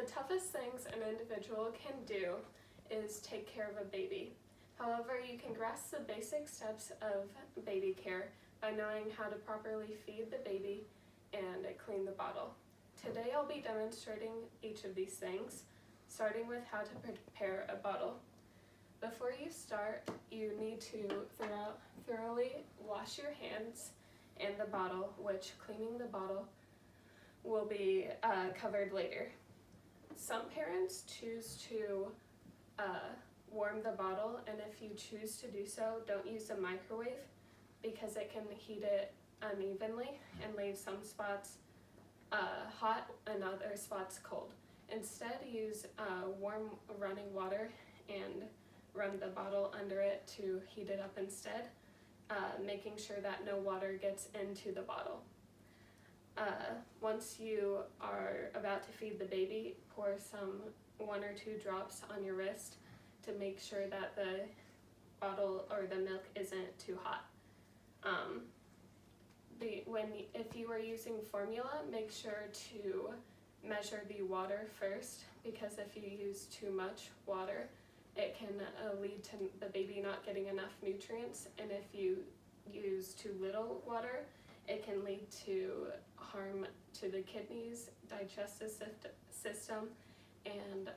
toughest things an individual can do is take care of a baby. However, you can grasp the basic steps of baby care by knowing how to properly feed the baby and clean the bottle. Today I'll be demonstrating each of these things, starting with how to prepare a bottle. Before you start, you need to thoroughly wash your hands and the bottle, which cleaning the bottle will be covered later. Some parents choose to warm the bottle, and if you choose to do so, don't use the microwave because it can heat it unevenly and leave some spots hot and other spots cold. Instead, use warm running water and run the bottle under it to heat it up instead, making sure that no water gets into the bottle. Once you are about to feed the baby, pour some 1 or 2 drops on your wrist to make sure that the bottle or the milk isn't too hot. If you are using formula, make sure to measure the water first, because if you use too much water, it can lead to the baby not getting enough nutrients, and if you use too little water, it can lead to harm to the kidneys, digestive system, and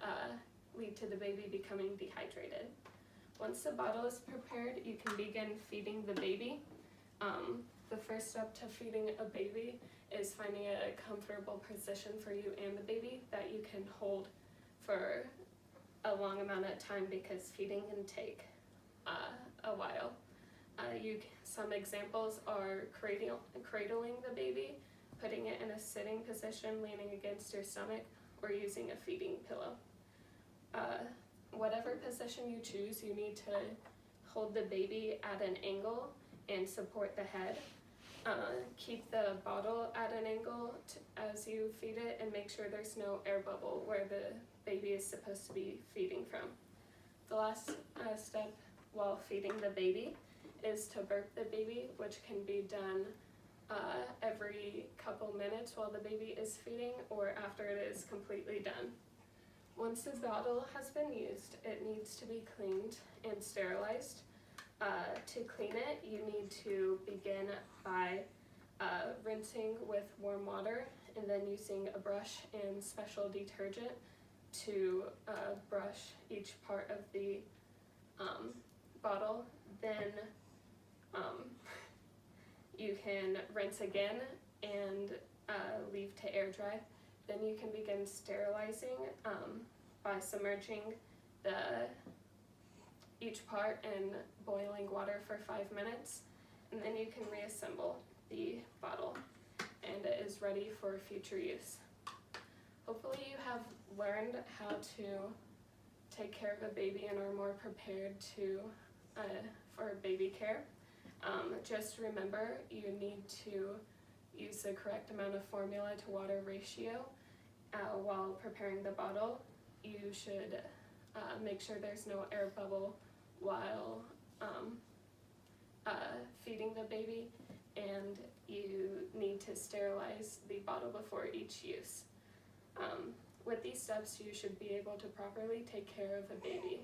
lead to the baby becoming dehydrated. Once the bottle is prepared, you can begin feeding the baby. The first step to feeding a baby is finding a comfortable position for you and the baby that you can hold for a long amount of time, because feeding can take a while. Some examples are cradling the baby, putting it in a sitting position, leaning against your stomach, or using a feeding pillow. Whatever position you choose, you need to hold the baby at an angle and support the head. Keep the bottle at an angle as you feed it, and make sure there's no air bubble where the baby is supposed to be feeding from. The last step while feeding the baby is to burp the baby, which can be done every couple minutes while the baby is feeding or after it is completely done. Once the bottle has been used, it needs to be cleaned and sterilized. To clean it, you need to begin by rinsing with warm water and then using a brush and special detergent to brush each part of the bottle. Then you can rinse again and leave to air dry. Then you can begin sterilizing by submerging each part in boiling water for 5 minutes, and then you can reassemble the bottle, and it is ready for future use. Hopefully you have learned how to take care of a baby and are more prepared for baby care. Just remember, you need to use the correct amount of formula to water ratio while preparing the bottle. You should make sure there's no air bubble while feeding the baby, and you need to sterilize the bottle before each use. With these steps, you should be able to properly take care of a baby.